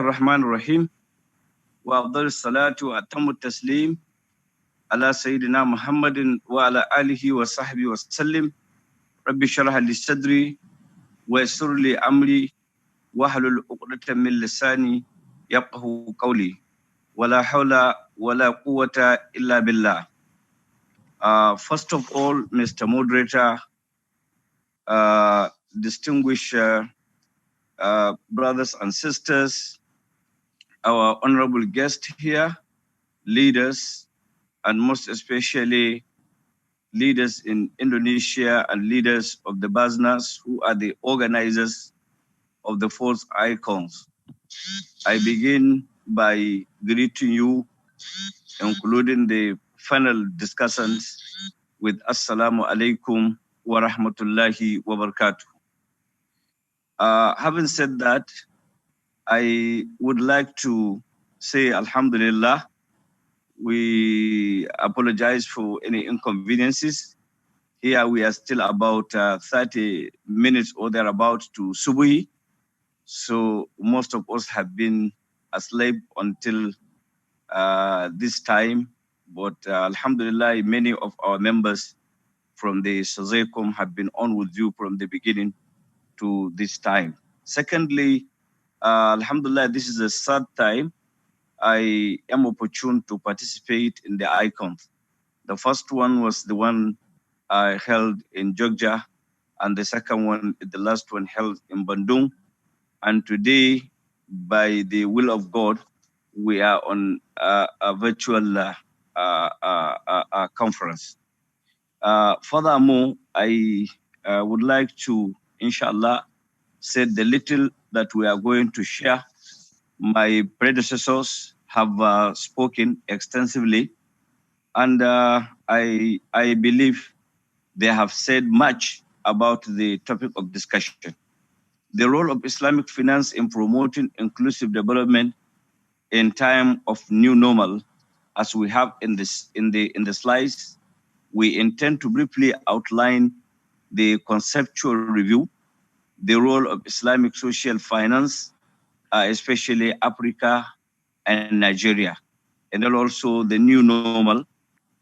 Ar-Rahman Ar-Rahim. Wa afdal salatu wa atammu taslim ala Sayyidina Muhammadin wa ala alihi wa sahbihi wa sallim. Rabbi shrah li sadri wa yassir li amri wa hlul 'uqdatan min lisani yafqahu qawli. Wala hawla wala quwwata illa billah. First of all, Mr. Moderator, distinguished brothers and sisters, our honorable guest here, leaders, and most especially leaders in Indonesia and leaders of the Baznas, who are the organizers of the fourth icons. I begin by greeting you, including the panel discussants, with Assalamu alaikum wa rahmatullahi wa barakatuh. Having said that, I would like to say Alhamdulillah. We apologize for any inconveniences. Here we are still about 30 minutes or thereabout to Subuhi. So most of us have been asleep until this time. But Alhamdulillah, many of our members from the Sazekom have been on with you from the beginning to this time. Secondly, Alhamdulillah, this is the third time I am opportune to participate in the icons. The first one was the one I held in Jogja, and the second one, the last one, held in Bandung. And today, by the will of God, we are on a virtual conference. Furthermore, I would like to, inshallah, say the little that we are going to share. My predecessors have spoken extensively, and I believe they have said much about the topic of discussion. The role of Islamic finance in promoting inclusive development in time of new normal, as we have in the slides. We intend to briefly outline the conceptual review, the role of Islamic social finance, especially Africa and Nigeria, and then also the new normal,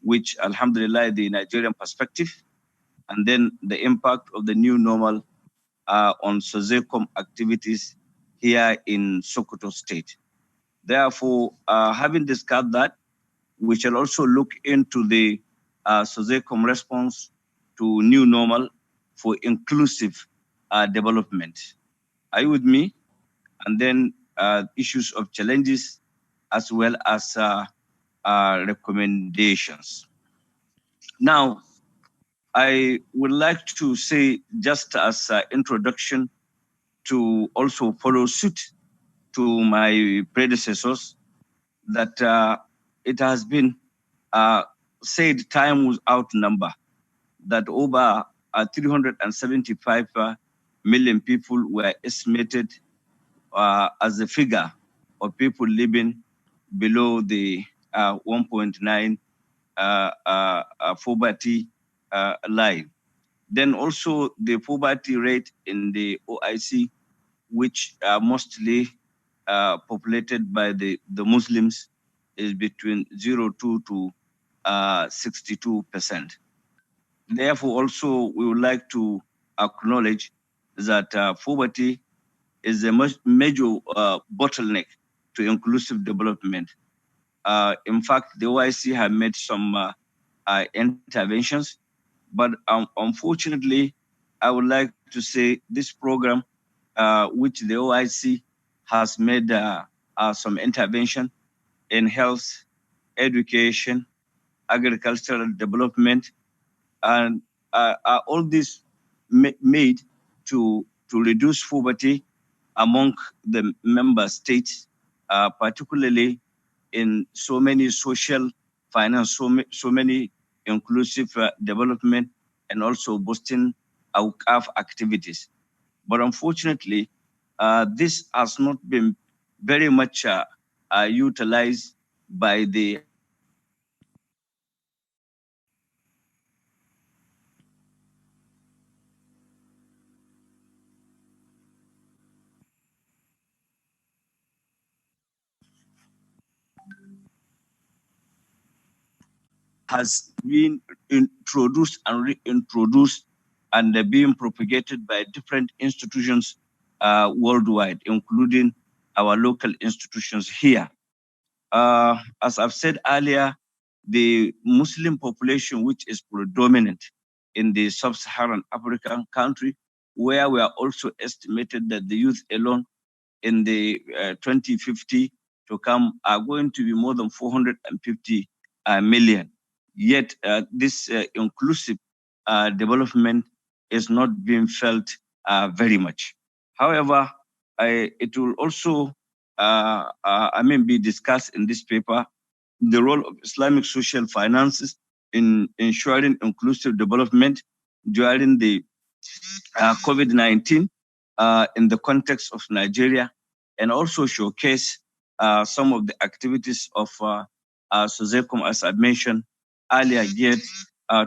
which Alhamdulillah, the Nigerian perspective, and then the impact of the new normal on Sozekom activities here in Sokoto State. Therefore, having discussed that, we shall also look into the Sozekom response to new normal for inclusive development. Are you with me? And then issues of challenges as well as recommendations. Now, I would like to say, just as an introduction, to also follow suit to my predecessors, that it has been said time without number that over 375 million people were estimated as a figure of people living below the 1.9 poverty line. Then also the poverty rate in the OIC, which are mostly populated by the Muslims, is between 0.2 to 62%. Therefore, also we would like to acknowledge that poverty is a major bottleneck to inclusive development. In fact, the OIC have made some interventions, but unfortunately, I would like to say this program, which the OIC has made some intervention in health, education, agricultural development, and all this made to reduce poverty among the member states, particularly in so many social finance, so many inclusive development, and also boosting our activities. But unfortunately, this has not been very much utilized by the has been introduced and reintroduced and being propagated by different institutions worldwide, including our local institutions here. As I've said earlier, the Muslim population, which is predominant in the sub-Saharan African country, where we are also estimated that the youth alone in the 2050 to come are going to be more than 450 million. Yet this inclusive development is not being felt very much. However, it will also, be discussed in this paper, the role of Islamic social finances in ensuring inclusive development during the COVID-19 in the context of Nigeria, and also showcase some of the activities of SOSECOM, as I mentioned earlier, geared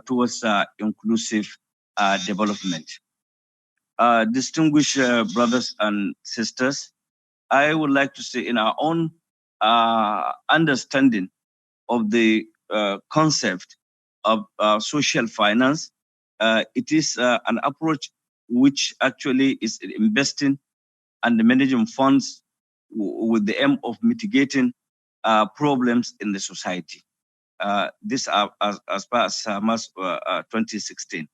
towards inclusive development. Distinguished brothers and sisters, I would like to say in our own understanding of the concept of social finance, it is an approach which actually is investing and managing funds with the aim of mitigating problems in the society. This as far as March 2016.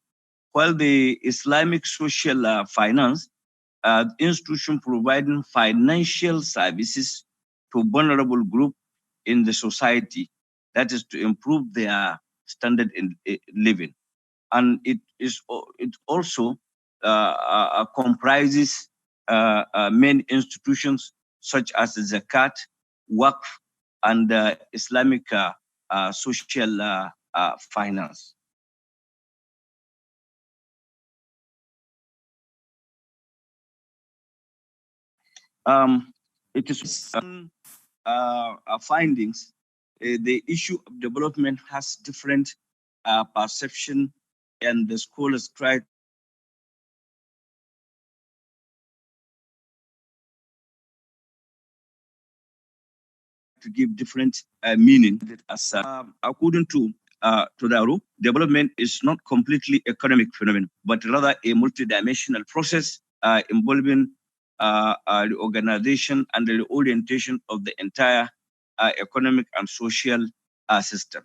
While the Islamic social finance institution providing financial services to vulnerable groups in the society, that is to improve their standard in living. And it also comprises main institutions such as Zakat, Waqf, and Islamic social finance. It is findings. The issue of development has different perception, and the scholars try to give different meaning. As according to Todaro, development is not completely economic phenomenon, but rather a multidimensional process involving the organization and the orientation of the entire economic and social system.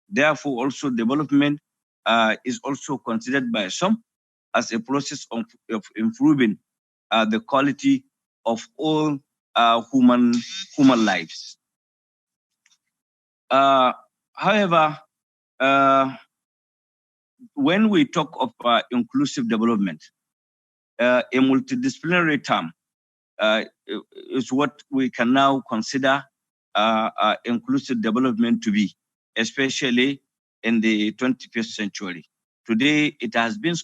Therefore, also development is also considered by some as a process of improving the quality of all human lives. However, when we talk of inclusive development, a multidisciplinary term is what we can now consider inclusive development to be, especially in the 21st century. Today, it has been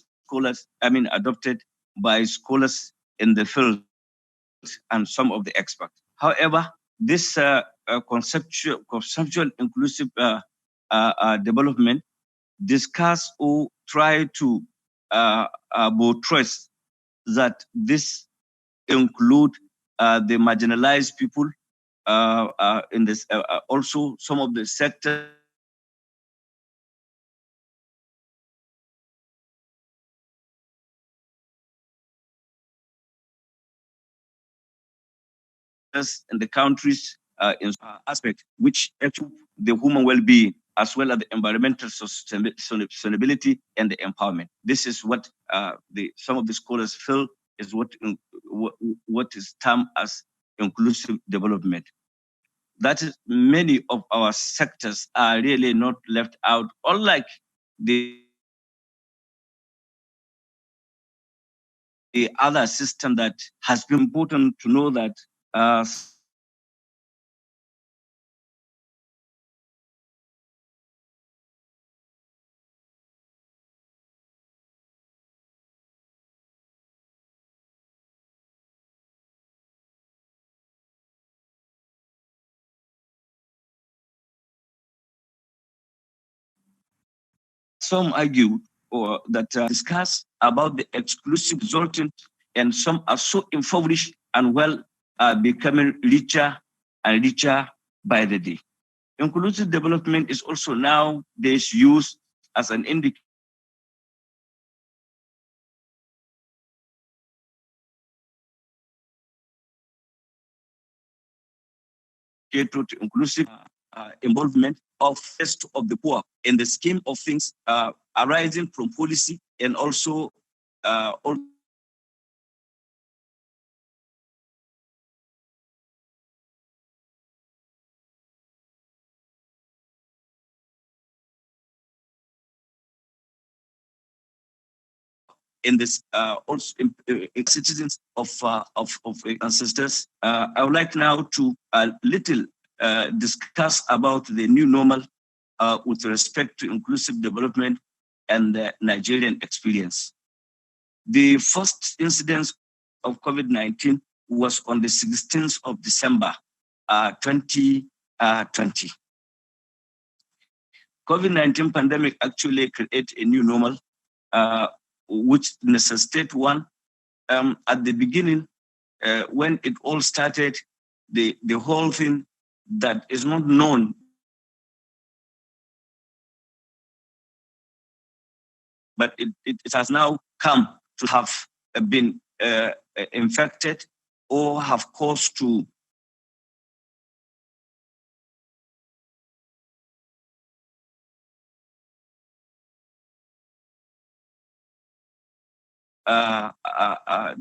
adopted by scholars in the field and some of the experts. However, this conceptual inclusive development discuss or try to buttress that this include the marginalized people in this also some of the sectors in the countries in aspect which actually the human well-being as well as the environmental sustainability and the empowerment. This is what some of the scholars feel is what is termed as inclusive development. That is, many of our sectors are really not left out, unlike the other system that has been important to know that some argue or that discuss about the exclusive resultant, and some are so impoverished and well becoming richer and richer by the day. Inclusive development is also nowadays used as an indicator to inclusive involvement of first of the poor in the scheme of things arising from policy and also in this also citizens of ancestors. I would like now to little discuss about the new normal with respect to inclusive development and the Nigerian experience. The first incidence of COVID-19 was on the 16th of December, 2020. COVID-19 pandemic actually created a new normal, which necessitated one. At the beginning, when it all started, the whole thing that is not known but it has now come to have been infected or have caused to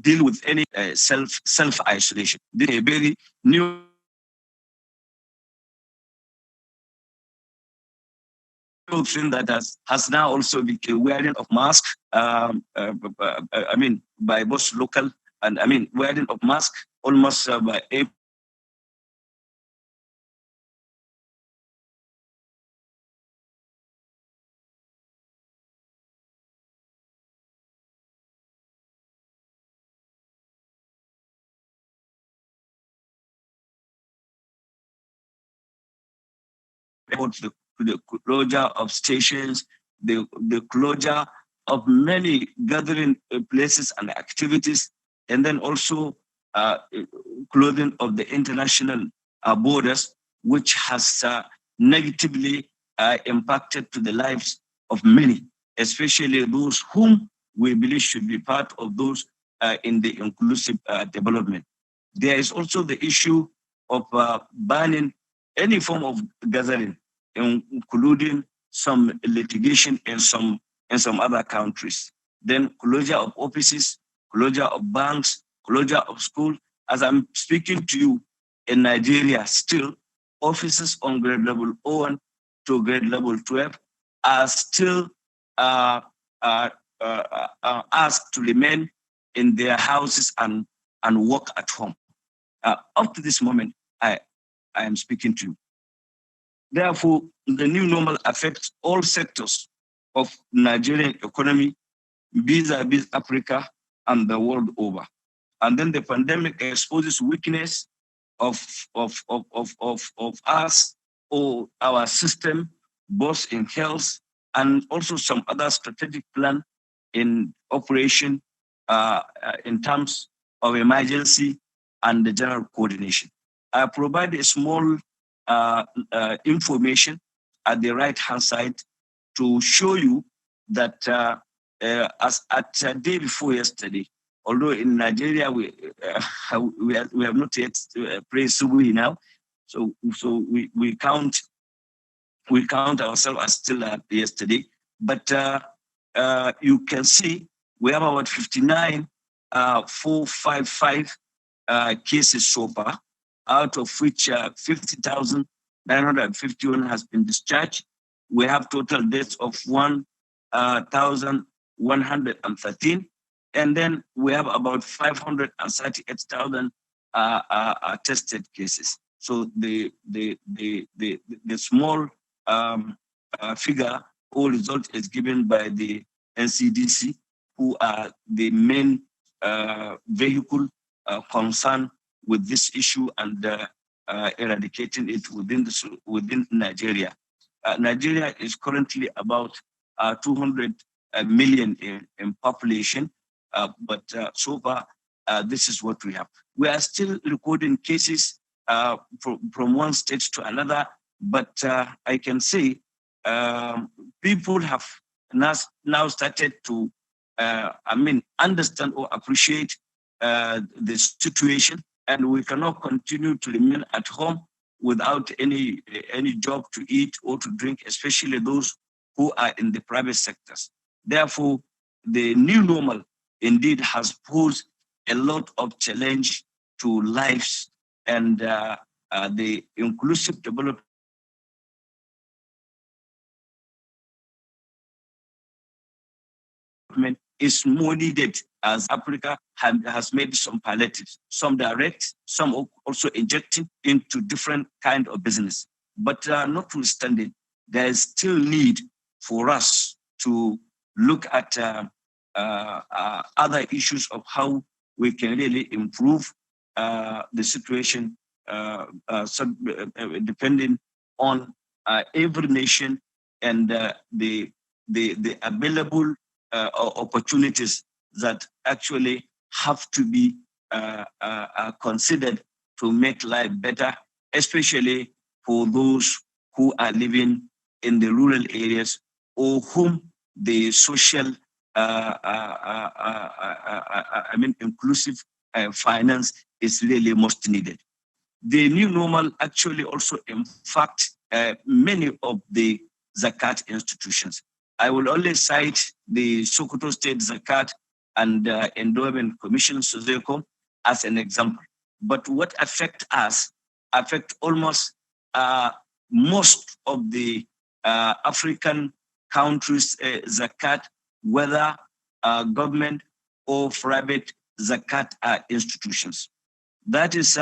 deal with any self isolation. This is a very new thing that has now also become wearing of mask. By both local and wearing of mask almost by the closure of stations, the closure of many gathering places and activities, and then also closing of the international borders, which has negatively impacted to the lives of many, especially those whom we believe should be part of those in the inclusive development. There is also the issue of banning any form of gathering, including some litigation in some other countries. Then closure of offices, closure of banks, closure of school. As I'm speaking to you, in Nigeria, still offices on grade level 01 to grade level 12 are still asked to remain in their houses and work at home. Up to this moment, I am speaking to you. Therefore, the new normal affects all sectors of Nigerian economy vis-a-vis Africa and the world over. And then the pandemic exposes weakness of us or our system, both in health and also some other strategic plan in operation in terms of emergency and the general coordination. I provide a small information at the right-hand side to show you that as at day before yesterday, although in Nigeria we have not yet prayed Subuhi now, so we count ourselves as still yesterday, but you can see we have about 59,455 cases so far, out of which 50,951 has been discharged. We have total deaths of 1,113, and then we have about 538,000 tested cases. So the small figure or result is given by the NCDC, who are the main vehicle concerned with this issue and eradicating it within Nigeria. Nigeria is currently about 200 million in population, but so far this is what we have. We are still recording cases from one state to another, But I can say people have now started to, understand or appreciate the situation, and we cannot continue to remain at home without any job to eat or to drink, especially those who are in the private sectors. Therefore, the new normal indeed has posed a lot of challenge to lives, and the inclusive development is more needed, as Africa has made some palliatives, some direct, some also injecting into different kind of business. But notwithstanding, there is still need for us to look at other issues of how we can really improve the situation, depending on every nation and the available opportunities that actually have to be considered to make life better, especially for those who are living in the rural areas or whom the social, inclusive finance is really most needed. The new normal actually also impact many of the Zakat institutions. I will only cite the Sokoto State Zakat and Endowment Commission, SOZECO, as an example. But what affect almost most of the African countries' Zakat, whether government or private Zakat institutions. That is,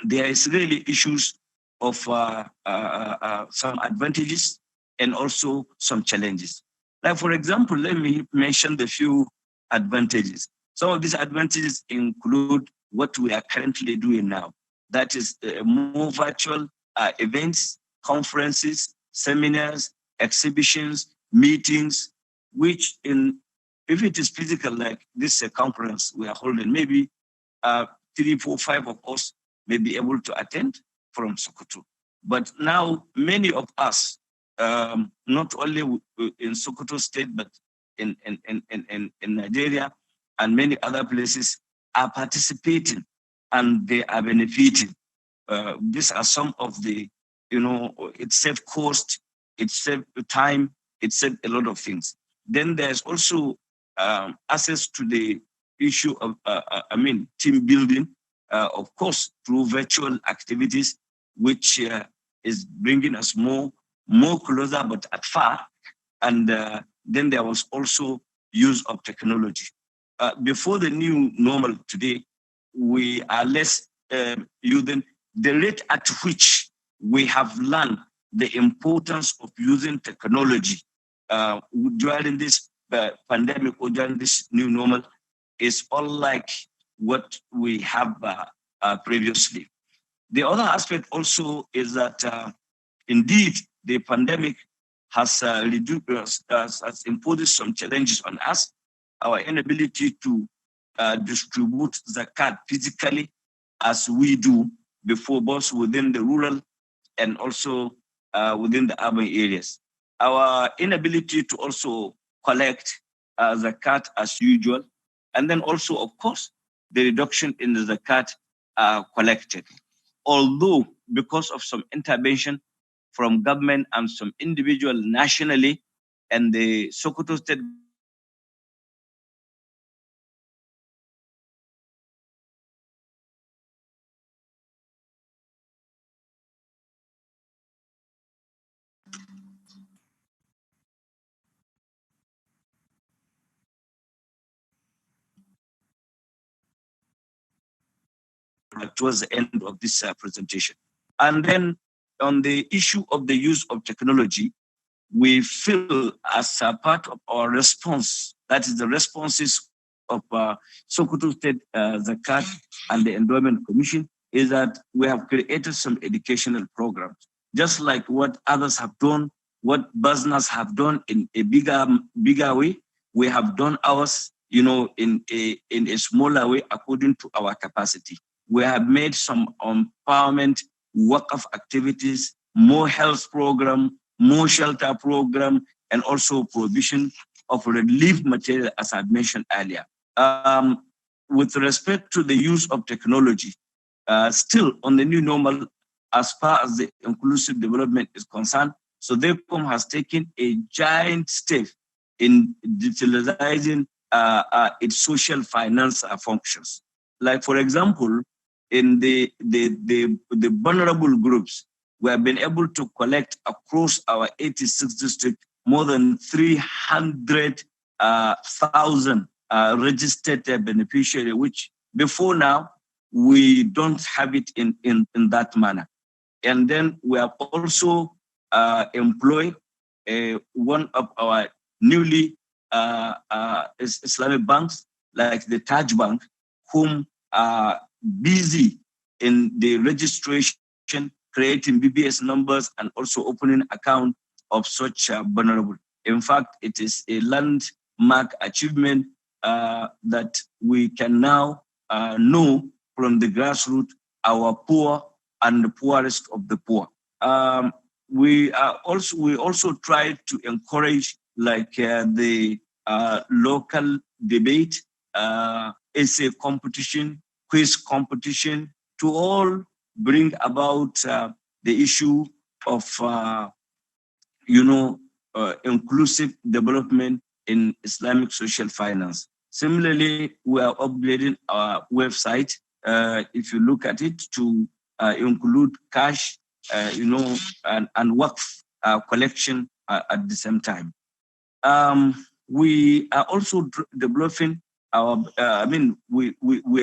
there is really issues of some advantages and also some challenges. Like, for example, let me mention the few advantages. Some of these advantages include what we are currently doing now. That is more virtual events, conferences, seminars, exhibitions, meetings, which if it is physical, like this conference we are holding, maybe 3, 4, 5 of us may be able to attend from Sokoto. But now many of us, not only in Sokoto State, but in Nigeria and many other places, are participating and they are benefiting. These are some of the, it saved cost, it saved time, it saved a lot of things. Then there's also access to the issue of, team building, of course, through virtual activities, which is bringing us more closer, but at far. And then there was also use of technology. Before the new normal today, we are less using the rate at which we have learned the importance of using technology during this pandemic or during this new normal is unlike what we have previously. The other aspect also is that indeed the pandemic has imposed some challenges on us. Our inability to distribute zakat physically as we do before, both within the rural and also within the urban areas. Our inability to also collect zakat as usual, and then also, of course, the reduction in the zakat collected. Although, because of some intervention from government and some individual nationally, and the Sokoto State towards the end of this presentation. And then on the issue of the use of technology, we feel as a part of our response, that is the responses of Sokoto State Zakat and the Endowment Commission, is that we have created some educational programs, just like what others have done, what business have done in a bigger way. We have done ours, in a smaller way according to our capacity. We have made some empowerment work of activities more health program, more shelter program, and also provision of relief material, as I mentioned earlier. With respect to the use of technology, still on the new normal, as far as the inclusive development is concerned, so DECOM has taken a giant step in digitalizing its social finance functions. Like, for example, in the vulnerable groups, we have been able to collect across our 86 districts more than 300,000 registered beneficiaries, which before now, we don't have it in that manner. And then we have also employed one of our newly Islamic banks, like the Taj Bank, whom are busy in the registration, creating BBS numbers, and also opening account of such vulnerable. In fact, it is a landmark achievement that we can now know from the grassroots our poor and the poorest of the poor. We also try to encourage like the local debate, essay competition, quiz competition, to all bring about the issue of inclusive development in Islamic social finance. Similarly, we are upgrading our website, if you look at it, to include cash, and waqf collection at the same time. We are also developing our, we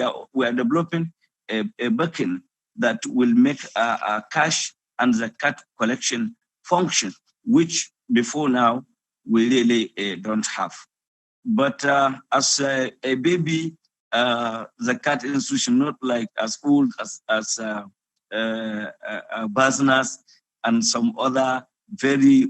are developing a backend that will make a cash and zakat collection function, which before now we really don't have. But as a baby zakat institution, not like as old as Basnas and some other very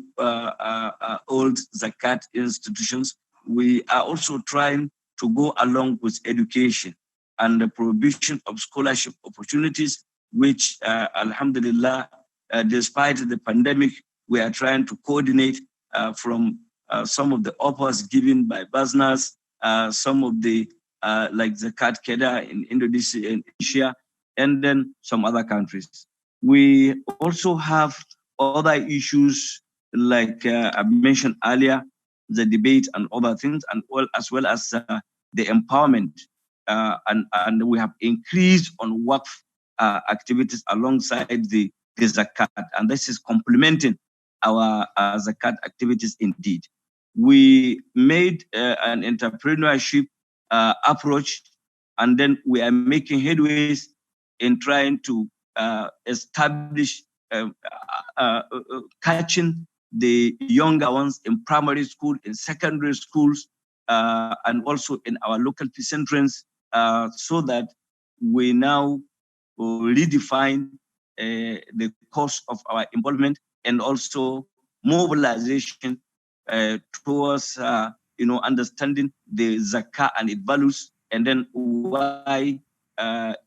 old zakat institutions, we are also trying to go along with education and the provision of scholarship opportunities, which alhamdulillah, despite the pandemic, we are trying to coordinate from some of the offers given by Basnas, some of the like Zakat Keda in Indonesia and Asia, and then some other countries. We also have other issues like I mentioned earlier, the debate and other things, and as well as the empowerment. And we have increased on work activities alongside the Zakat, and this is complementing our Zakat activities indeed. We made an entrepreneurship approach, and then we are making headways in trying to establish catching the younger ones in primary school, in secondary schools, and also in our local peace centers, so that we now redefine the course of our involvement and also mobilization towards understanding the zakah and its values, and then why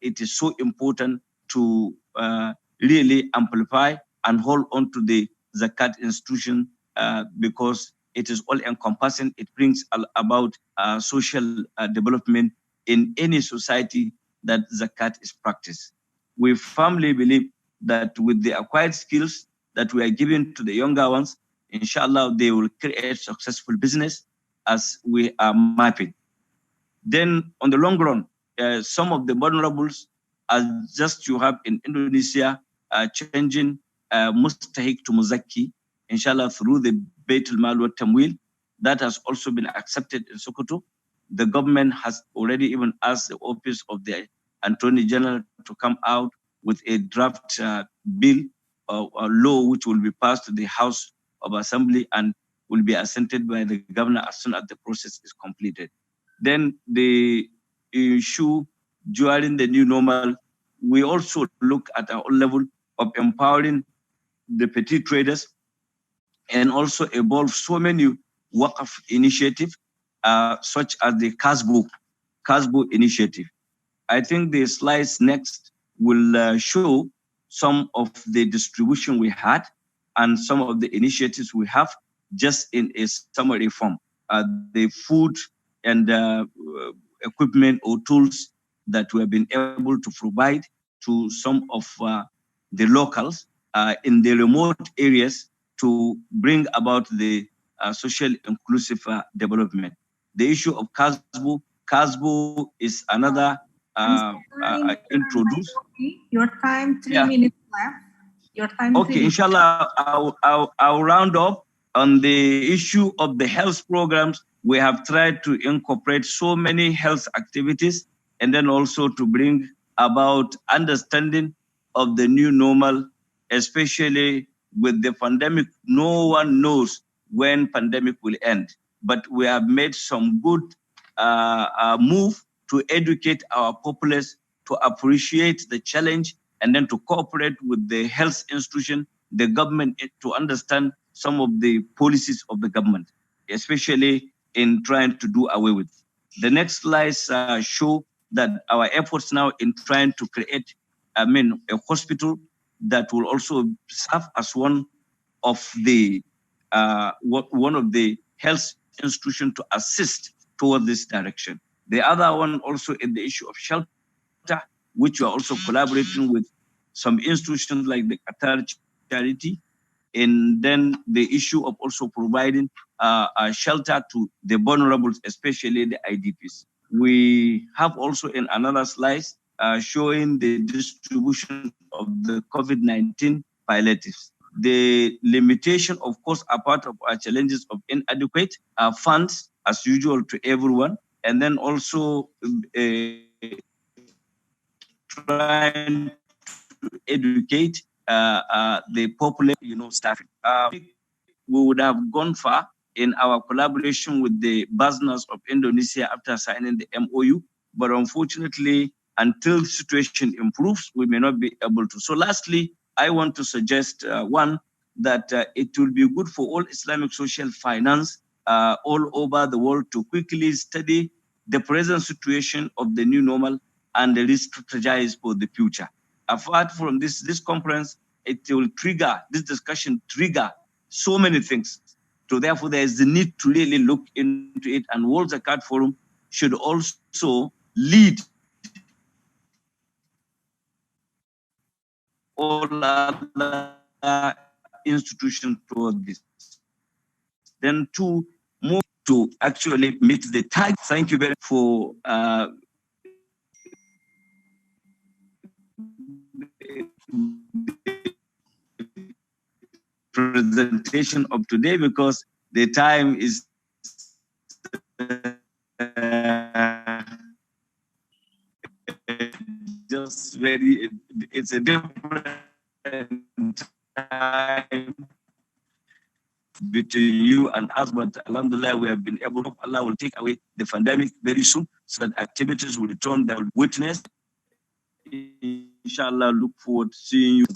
it is so important to really amplify and hold on to the zakat institution, because it is all encompassing. It brings about social development in any society that zakat is practiced. We firmly believe that with the acquired skills that we are giving to the younger ones, inshallah, they will create successful business as we are mapping. Then on the long run, some of the vulnerables, as just you have in Indonesia, changing mustahik to muzaki, inshallah, through the Beit al-Mal wa Tamwil. That has also been accepted in Sokoto. The government has already even asked the office of the Attorney General to come out with a draft bill or law which will be passed to the House of Assembly and will be assented by the governor as soon as the process is completed. Then the issue during the new normal, we also look at our level of empowering the petty traders and also evolve so many Waqf initiatives, such as the Kasbu initiative. I think the slides next will show some of the distribution we had and some of the initiatives we have just in a summary form. The food and equipment or tools that we have been able to provide to some of the locals in the remote areas to bring about the social inclusive development. The issue of Kasbu is another introduced. Your time, 3 minutes left. Your time. Okay, inshallah, I'll round up on the issue of the health programs. We have tried to incorporate so many health activities and then also to bring about understanding of the new normal, especially with the pandemic. No one knows when pandemic will end, but we have made some good move to educate our populace to appreciate the challenge and then to cooperate with the health institution, the government, to understand some of the policies of the government, especially in trying to do away with. The next slides show that our efforts now in trying to create, a hospital that will also serve as one of the health institution to assist toward this direction. The other one also in the issue of shelter, which we are also collaborating with some institutions like the Qatar Charity, and then the issue of also providing a shelter to the vulnerable, especially the IDPs. We have also in another slide showing the distribution of the COVID-19 palliatives. The limitation, of course, are part of our challenges of inadequate funds, as usual, to everyone, and then also trying to educate the population, staff. We would have gone far in our collaboration with the business of Indonesia after signing the MOU, but unfortunately, until the situation improves, we may not be able to. So lastly, I want to suggest, one, that it will be good for all Islamic social finance all over the world to quickly study the present situation of the new normal and re-strategize for the future. Apart from this conference, it will trigger, this discussion trigger so many things. So therefore, there is the need to really look into it, and World Zakat Forum should also lead all other institutions toward this. Then to move to actually meet the target. Thank you very much for presentation of today, because the time is just very, it's a different time between you and us, but alhamdulillah, we have been able to, Allah will take away the pandemic very soon, so that activities will return, that will witness. Inshallah, look forward to seeing you.